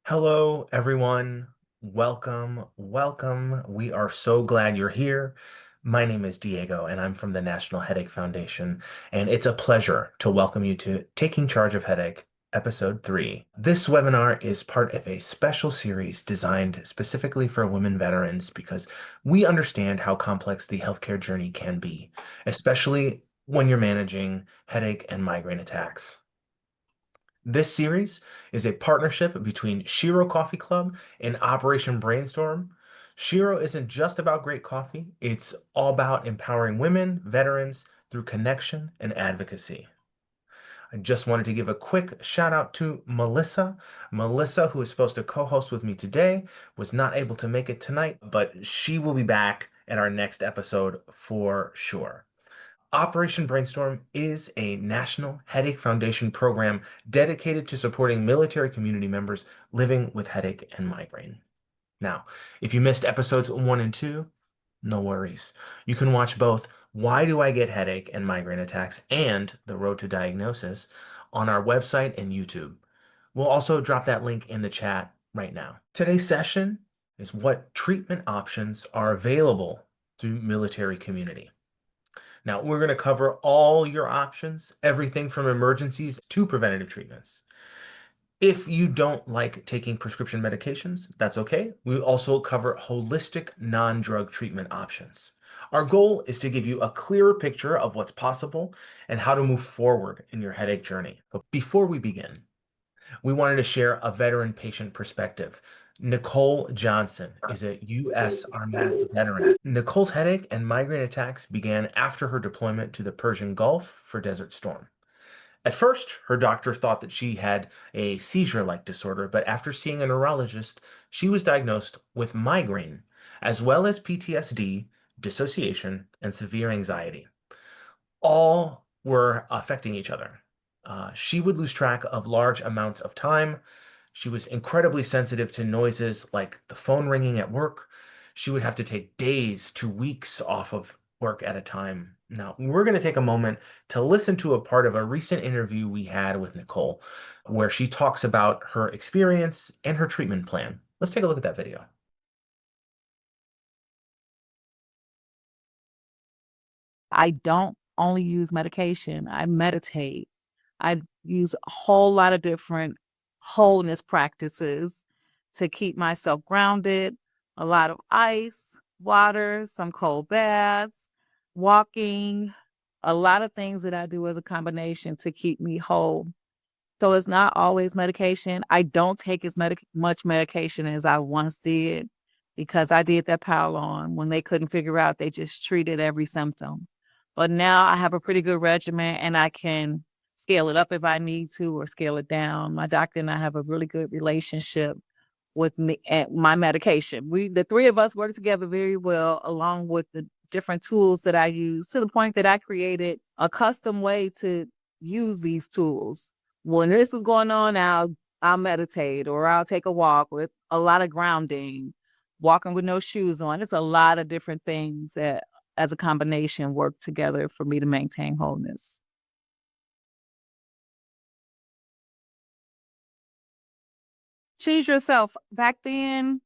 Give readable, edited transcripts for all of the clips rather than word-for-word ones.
Hello, everyone. Welcome. We are so glad you're here. My name is Diego, and I'm from the National Headache Foundation, and it's a pleasure to welcome you to Taking Charge of Headache, Episode 3. This webinar is part of a special series designed specifically for women veterans because we understand how complex the healthcare journey can be, especially when you're managing headache and migraine attacks. This series is a partnership between Shiro Coffee Club and Operation Brainstorm. Shiro isn't just about great coffee, it's all about empowering women, veterans, through connection and advocacy. I just wanted to give a quick shout out to Melissa. Melissa, who is supposed to co-host with me today, was not able to make it tonight, but she will be back at our next episode for sure. Operation Brainstorm is a National Headache Foundation program dedicated to supporting military community members living with headache and migraine. Now, if you missed episodes 1 and 2, no worries. You can watch both Why Do I Get Headache and Migraine Attacks and The Road to Diagnosis on our website and YouTube. We'll also drop that link in the chat right now. Today's session is what treatment options are available to military community. Now, we're going to cover all your options, everything from emergencies to preventative treatments. If you don't like taking prescription medications, that's okay. We also cover holistic non-drug treatment options. Our goal is to give you a clearer picture of what's possible and how to move forward in your headache journey. But before we begin, we wanted to share a veteran patient perspective. Nicole Johnson is a U.S. Army veteran. Nicole's headache and migraine attacks began after her deployment to the Persian Gulf for Desert Storm. At first, her doctor thought that she had a seizure-like disorder, but after seeing a neurologist, she was diagnosed with migraine, as well as PTSD, dissociation, and severe anxiety. All were affecting each other. She would lose track of large amounts of time. She was incredibly sensitive to noises like the phone ringing at work. She would have to take days to weeks off of work at a time. Now, we're going to take a moment to listen to a part of a recent interview we had with Nicole, where she talks about her experience and her treatment plan. Let's take a look at that video. I don't only use medication, I meditate. I use a whole lot of different wholeness practices to keep myself grounded, a lot of ice, water, some cold baths, walking, a lot of things that I do as a combination to keep me whole. So it's not always medication. I don't take as much medication as I once did because I did that pile on. When they couldn't figure out, they just treated every symptom. But now I have a pretty good regimen and I can scale it up if I need to or scale it down. My doctor and I have a really good relationship with me and my medication. The three of us work together very well, along with the different tools that I use, to the point that I created a custom way to use these tools. When this is going on, I'll meditate or I'll take a walk with a lot of grounding, walking with no shoes on. It's a lot of different things that as a combination work together for me to maintain wholeness. Choose yourself. Back then,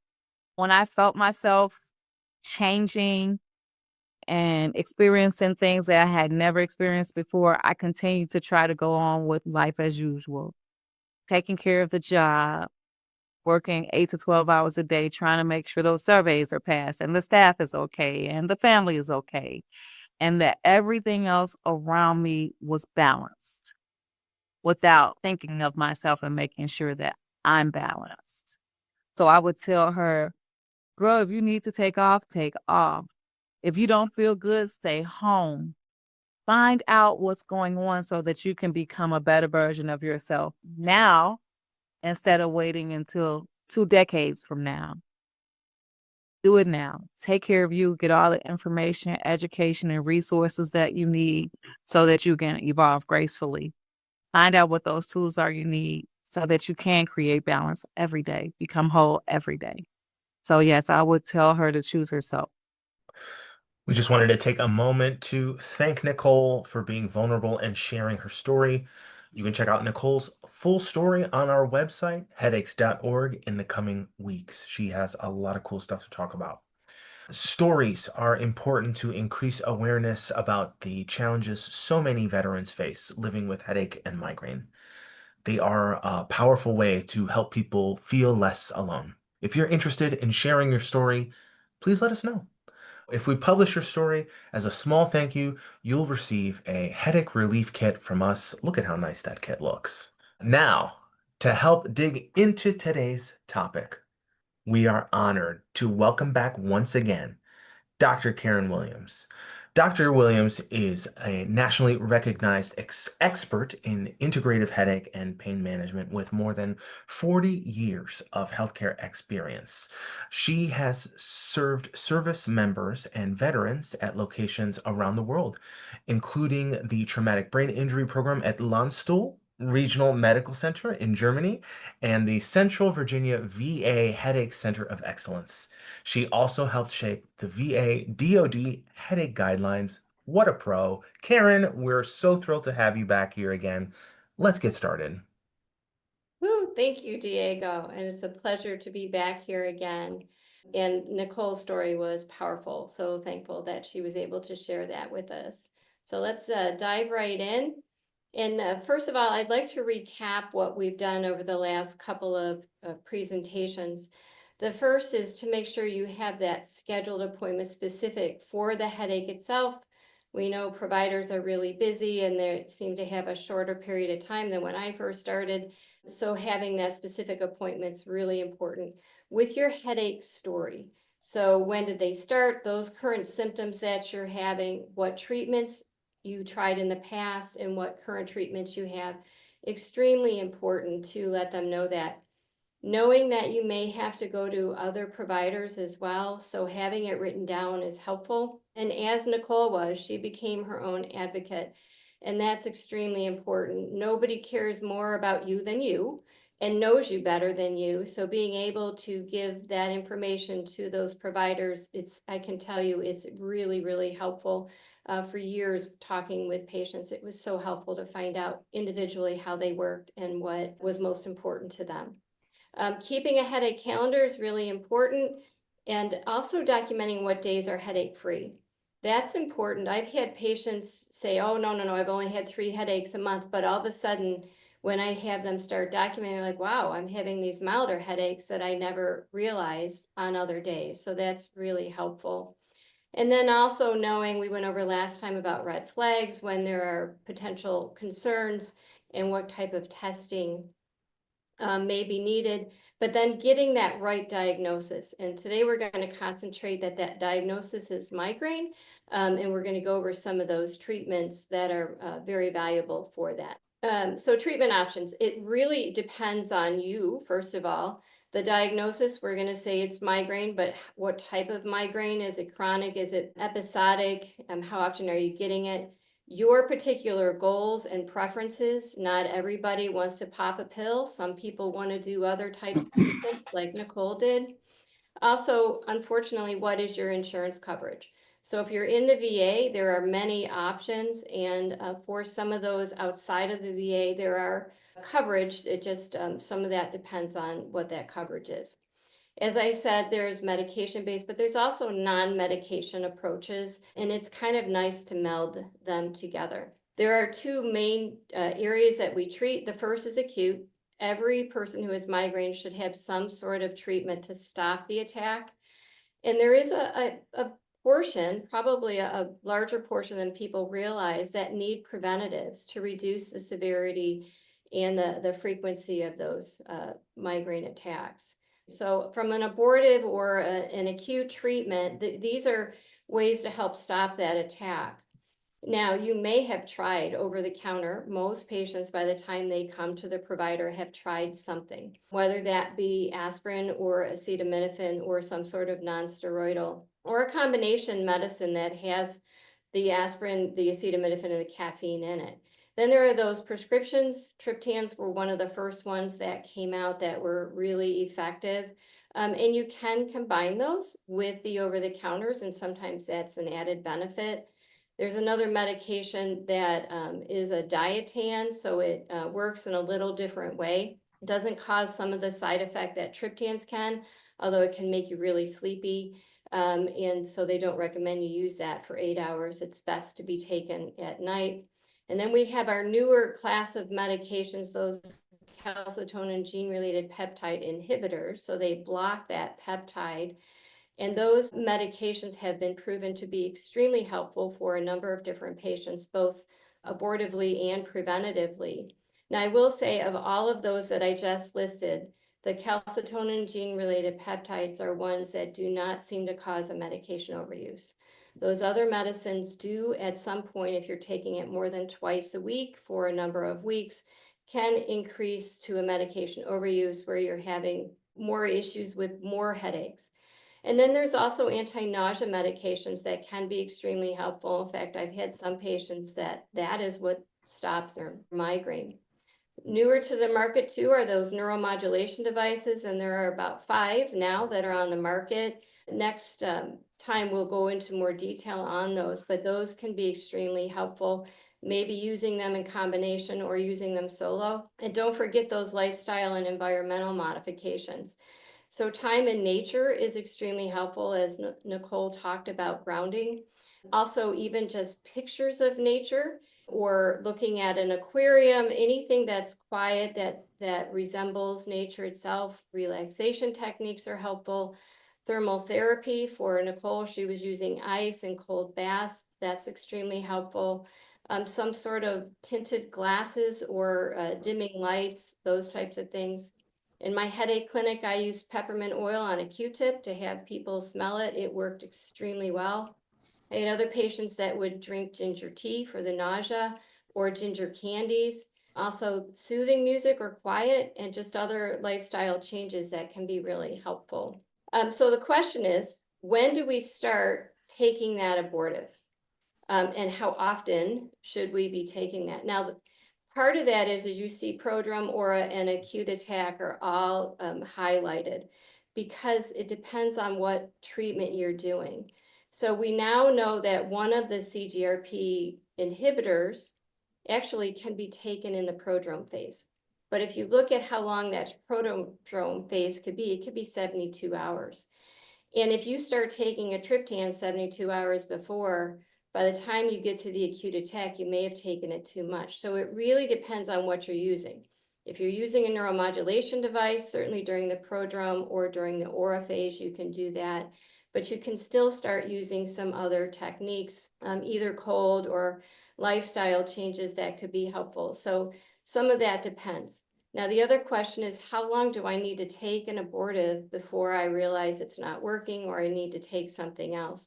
when I felt myself changing and experiencing things that I had never experienced before, I continued to try to go on with life as usual, taking care of the job, working 8 to 12 hours a day, trying to make sure those surveys are passed and the staff is okay and the family is okay, and that everything else around me was balanced without thinking of myself and making sure that I'm balanced. So I would tell her, girl, if you need to take off, take off. If you don't feel good, stay home. Find out what's going on so that you can become a better version of yourself now instead of waiting until 2 decades from now. Do it now. Take care of you, get all the information, education, and resources that you need so that you can evolve gracefully. Find out what those tools are you need so that you can create balance every day, become whole every day. So yes, I would tell her to choose herself. We just wanted to take a moment to thank Nicole for being vulnerable and sharing her story. You can check out Nicole's full story on our website, headaches.org, in the coming weeks. She has a lot of cool stuff to talk about. Stories are important to increase awareness about the challenges so many veterans face living with headache and migraine. They are a powerful way to help people feel less alone. If you're interested in sharing your story, please let us know. If we publish your story, as a small thank you, you'll receive a headache relief kit from us. Look at how nice that kit looks. Now, to help dig into today's topic, we are honored to welcome back once again Dr. Karen Williams. Dr. Williams is a nationally recognized expert in integrative headache and pain management with more than 40 years of healthcare experience. She has served service members and veterans at locations around the world, including the Traumatic Brain Injury Program at Landstuhl Regional Medical Center in Germany and the Central Virginia VA Headache Center of Excellence. She also helped shape the VA DoD headache guidelines. What a pro. Karen, we're so thrilled to have you back here again. Let's get started. Woo, thank you, Diego. And it's a pleasure to be back here again. And Nicole's story was powerful. So thankful that she was able to share that with us. So let's dive right in. And first of all, I'd like to recap what we've done over the last couple of presentations. The first is to make sure you have that scheduled appointment specific for the headache itself. We know providers are really busy and they seem to have a shorter period of time than when I first started. So having that specific appointment is really important with your headache story. So when did they start? Those current symptoms that you're having, what treatments you tried in the past and what current treatments you have. Extremely important to let them know that. Knowing that you may have to go to other providers as well, so having it written down is helpful. And as Nicole was, she became her own advocate, and that's extremely important. Nobody cares more about you than you and knows you better than you. So being able to give that information to those providers, I can tell you, it's really, really helpful. For years talking with patients, it was so helpful to find out individually how they worked and what was most important to them. Keeping a headache calendar is really important, and also documenting what days are headache free. That's important. I've had patients say, oh, no, I've only had 3 headaches a month, but all of a sudden, when I have them start documenting, like, wow, I'm having these milder headaches that I never realized on other days. So that's really helpful. And then also knowing, we went over last time about red flags when there are potential concerns and what type of testing may be needed, but then getting that right diagnosis. And today we're going to concentrate that diagnosis is migraine, and we're going to go over some of those treatments that are very valuable for that. So treatment options, it really depends on you, first of all. The diagnosis, we're going to say it's migraine, but what type of migraine? Is it chronic? Is it episodic? How often are you getting it? Your particular goals and preferences. Not everybody wants to pop a pill. Some people want to do other types of treatments like Nicole did. Also, unfortunately, what is your insurance coverage? So if you're in the VA, there are many options, and for some of those outside of the VA, there are coverage. It just, some of that depends on what that coverage is. As I said, there's medication-based, but there's also non-medication approaches, and it's kind of nice to meld them together. There are 2 main areas that we treat. The first is acute. Every person who has migraine should have some sort of treatment to stop the attack. And there is a portion, probably a larger portion than people realize, that need preventatives to reduce the severity and the frequency of those migraine attacks. So from an abortive or an acute treatment, these are ways to help stop that attack. Now, you may have tried over the counter. Most patients, by the time they come to the provider, have tried something, whether that be aspirin or acetaminophen or some sort of non-steroidal or a combination medicine that has the aspirin, the acetaminophen, and the caffeine in it. Then there are those prescriptions. Triptans were one of the first ones that came out that were really effective. And you can combine those with the over-the-counters, and sometimes that's an added benefit. There's another medication that is a diazepam, so it works in a little different way. It doesn't cause some of the side effect that triptans can, although it can make you really sleepy. And so they don't recommend you use that for 8 hours. It's best to be taken at night. And then we have our newer class of medications, those calcitonin gene-related peptide inhibitors. So they block that peptide. And those medications have been proven to be extremely helpful for a number of different patients, both abortively and preventatively. Now, I will say of all of those that I just listed, the calcitonin gene-related peptides are ones that do not seem to cause a medication overuse. Those other medicines do at some point, if you're taking it more than twice a week for a number of weeks, can increase to a medication overuse where you're having more issues with more headaches. And then there's also anti-nausea medications that can be extremely helpful. In fact, I've had some patients that is what stops their migraine. Newer to the market too are those neuromodulation devices, and there are about 5 now that are on the market. Next time we'll go into more detail on those, but those can be extremely helpful, maybe using them in combination or using them solo. And don't forget those lifestyle and environmental modifications. So time in nature is extremely helpful, as Nicole talked about grounding. Also, even just pictures of nature or looking at an aquarium, anything that's quiet that resembles nature itself. Relaxation techniques are helpful. Thermal therapy for Nicole, she was using ice and cold baths. That's extremely helpful. Some sort of tinted glasses or dimming lights, those types of things. In my headache clinic, I used peppermint oil on a Q-tip to have people smell it. It worked extremely well. I had other patients that would drink ginger tea for the nausea or ginger candies. Also soothing music or quiet and just other lifestyle changes that can be really helpful. So the question is, when do we start taking that abortive? And how often should we be taking that? Now, part of that is, as you see, prodrome, aura, and acute attack are all highlighted because it depends on what treatment you're doing. So we now know that one of the CGRP inhibitors actually can be taken in the prodrome phase. But if you look at how long that prodrome phase could be, it could be 72 hours. And if you start taking a triptan 72 hours before, by the time you get to the acute attack, you may have taken it too much. So it really depends on what you're using. If you're using a neuromodulation device, certainly during the prodrome or during the aura phase, you can do that. But you can still start using some other techniques, either cold or lifestyle changes that could be helpful. So some of that depends. Now, the other question is, how long do I need to take an abortive before I realize it's not working or I need to take something else?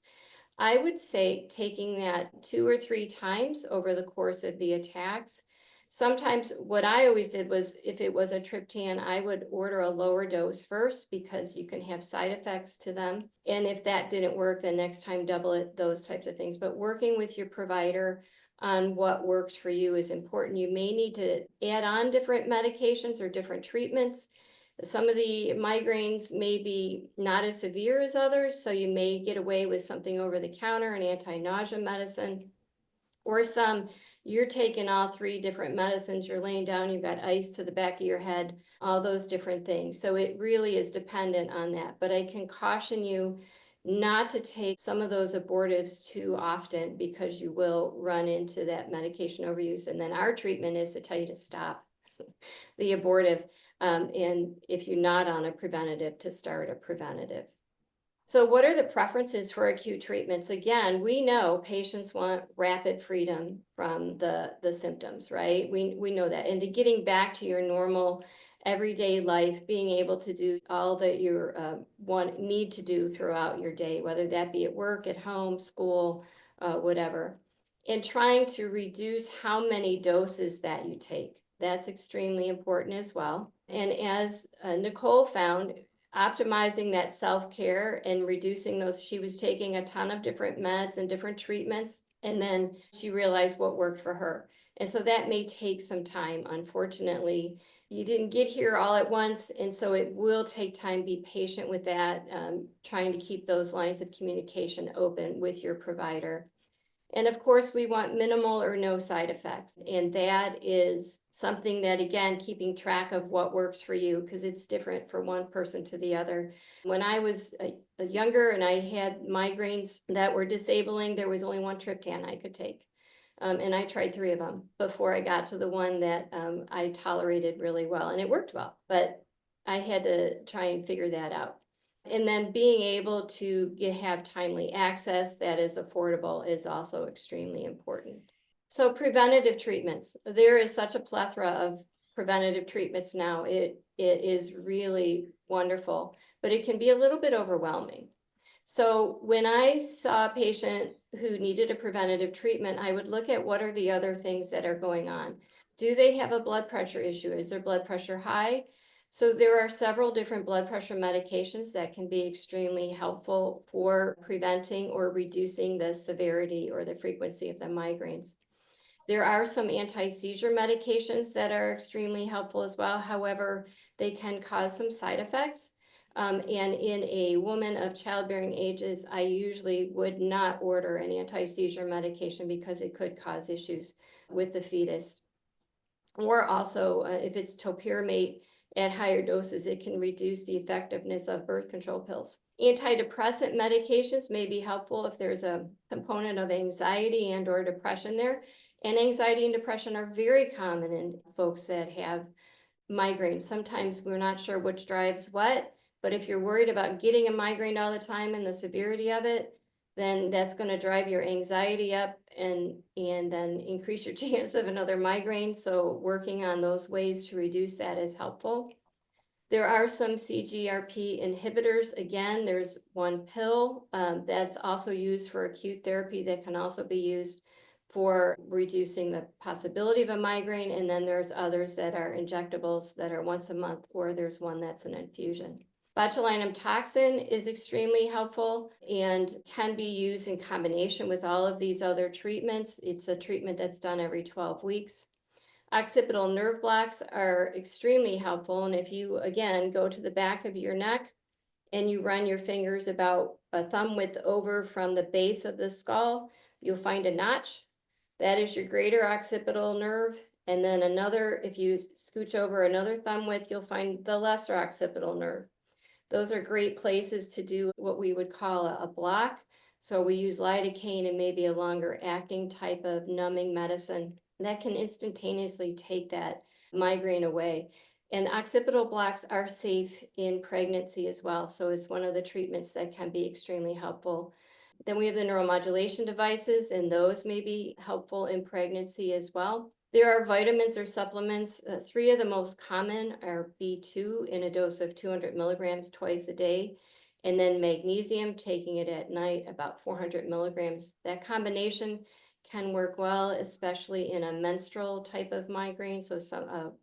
I would say taking that 2 or 3 times over the course of the attacks. Sometimes what I always did was, if it was a triptan, I would order a lower dose first because you can have side effects to them. And if that didn't work, then next time double it, those types of things. But working with your provider on what works for you is important. You may need to add on different medications or different treatments. Some of the migraines may be not as severe as others, so you may get away with something over the counter, an anti-nausea medicine, or some you're taking all 3 different medicines, you're laying down, you've got ice to the back of your head, all those different things. So it really is dependent on that. But I can caution you not to take some of those abortives too often because you will run into that medication overuse. And then our treatment is to tell you to stop the abortive, and if you're not on a preventative, to start a preventative. So what are the preferences for acute treatments? Again, we know patients want rapid freedom from the symptoms, right? We know that. And to getting back to your normal everyday life, being able to do all that you need to do throughout your day, whether that be at work, at home, school, whatever. And trying to reduce how many doses that you take. That's extremely important as well. And as Nicole found, optimizing that self-care and reducing those, she was taking a ton of different meds and different treatments, and then she realized what worked for her. And so that may take some time. Unfortunately, you didn't get here all at once, and so it will take time. Be patient with that, trying to keep those lines of communication open with your provider. And of course, we want minimal or no side effects. And that is something that, again, keeping track of what works for you, because it's different for one person to the other. When I was younger and I had migraines that were disabling, there was only one triptan I could take. And I tried 3 of them before I got to the one that I tolerated really well, and it worked well, but I had to try and figure that out. And then being able to have timely access that is affordable is also extremely important. So preventative treatments, there is such a plethora of preventative treatments now. It is really wonderful, but it can be a little bit overwhelming. So when I saw a patient who needed a preventative treatment, I would look at what are the other things that are going on. Do they have a blood pressure issue? Is their blood pressure high? So there are several different blood pressure medications that can be extremely helpful for preventing or reducing the severity or the frequency of the migraines. There are some anti-seizure medications that are extremely helpful as well. However, they can cause some side effects. And in a woman of childbearing ages, I usually would not order an anti-seizure medication because it could cause issues with the fetus. Or also, if it's topiramate at higher doses, it can reduce the effectiveness of birth control pills. Antidepressant medications may be helpful if there's a component of anxiety and or depression there. And anxiety and depression are very common in folks that have migraines. Sometimes we're not sure which drives what, but if you're worried about getting a migraine all the time and the severity of it, then that's going to drive your anxiety up and then increase your chance of another migraine. So working on those ways to reduce that is helpful. There are some CGRP inhibitors. Again, there's one pill that's also used for acute therapy that can also be used for reducing the possibility of a migraine. And then there's others that are injectables that are once a month, or there's one that's an infusion. Botulinum toxin is extremely helpful and can be used in combination with all of these other treatments. It's a treatment that's done every 12 weeks. Occipital nerve blocks are extremely helpful. And if you, again, go to the back of your neck and you run your fingers about a thumb width over from the base of the skull, you'll find a notch. That is your greater occipital nerve. And then another, if you scooch over another thumb width, you'll find the lesser occipital nerve. Those are great places to do what we would call a block. So we use lidocaine and maybe a longer acting type of numbing medicine that can instantaneously take that migraine away. And occipital blocks are safe in pregnancy as well. So it's one of the treatments that can be extremely helpful. Then we have the neuromodulation devices, and those may be helpful in pregnancy as well. There are vitamins or supplements. 3 of the most common are B2 in a dose of 200 milligrams twice a day, and then magnesium, taking it at night, about 400 milligrams. That combination can work well, especially in a menstrual type of migraine. So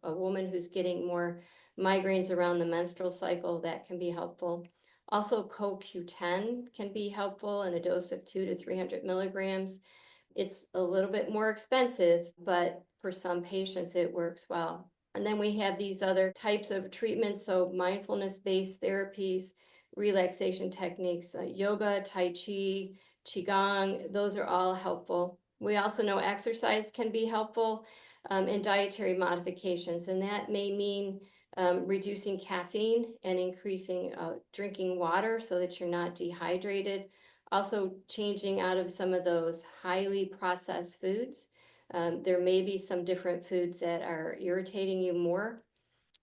a woman who's getting more migraines around the menstrual cycle, that can be helpful. Also, CoQ10 can be helpful in a dose of 200 to 300 milligrams. It's a little bit more expensive, but for some patients it works well. And then we have these other types of treatments, so mindfulness-based therapies, relaxation techniques, yoga, tai chi, qigong, those are all helpful. We also know exercise can be helpful, and dietary modifications, and that may mean reducing caffeine and increasing drinking water so that you're not dehydrated. Also changing out of some of those highly processed foods. There may be some different foods that are irritating you more.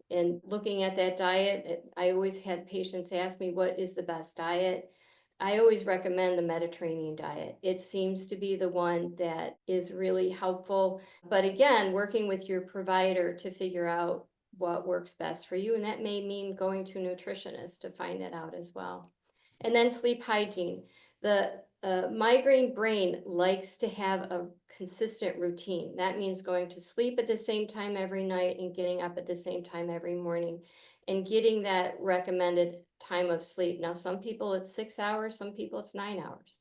And looking at that diet, I always had patients ask me, what is the best diet? I always recommend the Mediterranean diet. It seems to be the one that is really helpful. But again, working with your provider to figure out what works best for you. And that may mean going to a nutritionist to find that out as well. And then sleep hygiene. The migraine brain likes to have a consistent routine. That means going to sleep at the same time every night and getting up at the same time every morning and getting that recommended time of sleep. Now, some people it's 6 hours, some people it's 9 hours.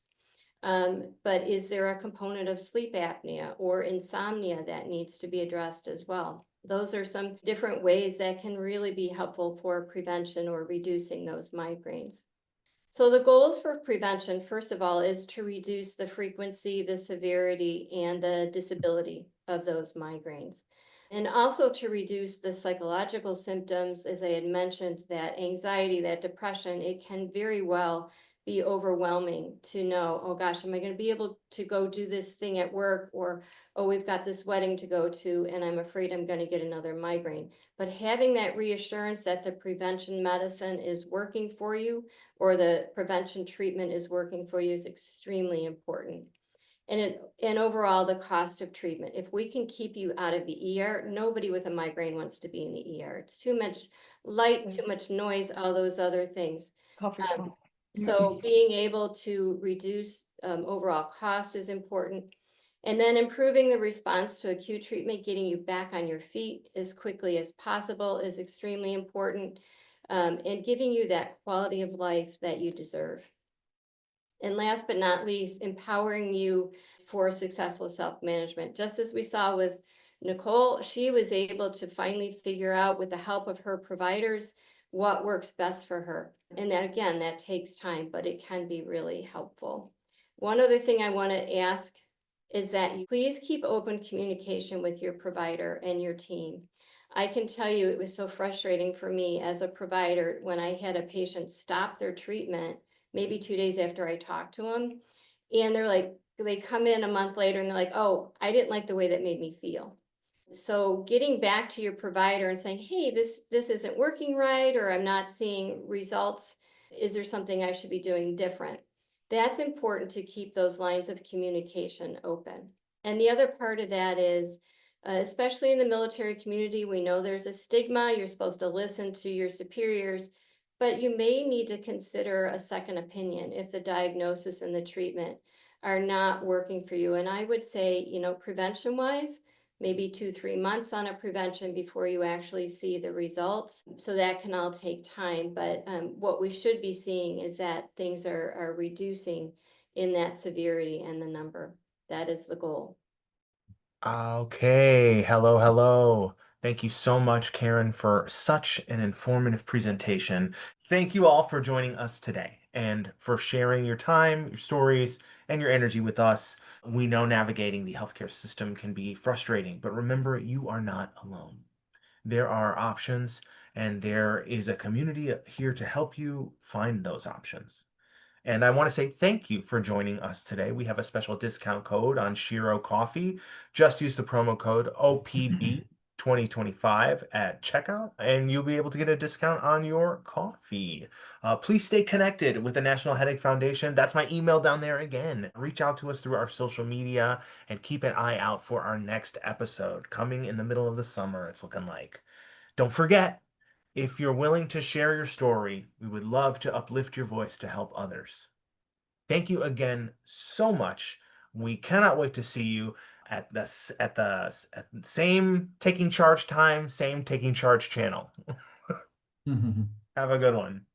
But is there a component of sleep apnea or insomnia that needs to be addressed as well? Those are some different ways that can really be helpful for prevention or reducing those migraines. So the goals for prevention, first of all, is to reduce the frequency, the severity, and the disability of those migraines. And also to reduce the psychological symptoms, as I had mentioned, that anxiety, that depression, it can very well be overwhelming to know, oh gosh, am I going to be able to go do this thing at work? Or, oh, we've got this wedding to go to, and I'm afraid I'm going to get another migraine. But having that reassurance that the prevention medicine is working for you, or the prevention treatment is working for you, is extremely important. And overall, the cost of treatment. If we can keep you out of the ER, nobody with a migraine wants to be in the ER. It's too much light, too much noise, all those other things. Coffee Um, shop. so being able to reduce overall cost is important. And then improving the response to acute treatment, getting you back on your feet as quickly as possible is extremely important, and giving you that quality of life that you deserve. And last but not least, empowering you for successful self-management. Just as we saw with Nicole, she was able to finally figure out, with the help of her providers, what works best for her. And that, again, that takes time, but it can be really helpful. One other thing I want to ask is that you please keep open communication with your provider and your team. I can tell you it was so frustrating for me as a provider when I had a patient stop their treatment maybe 2 days after I talked to them. And they're like, they come in a month later and they're like, oh, I didn't like the way that made me feel. So getting back to your provider and saying, hey, this isn't working right, or I'm not seeing results. Is there something I should be doing different? That's important to keep those lines of communication open. And the other part of that is, especially in the military community, we know there's a stigma. You're supposed to listen to your superiors, but you may need to consider a second opinion if the diagnosis and the treatment are not working for you. And I would say, prevention wise, maybe 2-3 months on a prevention before you actually see the results. So that can all take time. But what we should be seeing is that things are reducing in that severity and the number. That is the goal. Okay, hello, hello. Thank you so much, Karen, for such an informative presentation. Thank you all for joining us today and for sharing your time, your stories, and your energy with us. We know navigating the healthcare system can be frustrating, but remember, you are not alone. There are options, and there is a community here to help you find those options. And I want to say thank you for joining us today. We have a special discount code on Shiro Coffee. Just use the promo code OPB2025 at checkout, and you'll be able to get a discount on your coffee. Please stay connected with the National Headache Foundation. That's my email down there again. Reach out to us through our social media and keep an eye out for our next episode coming in the middle of the summer, it's looking like. Don't forget, if you're willing to share your story, we would love to uplift your voice to help others. Thank you again so much. We cannot wait to see you at the same Taking Charge time, same Taking Charge channel. Have a good one.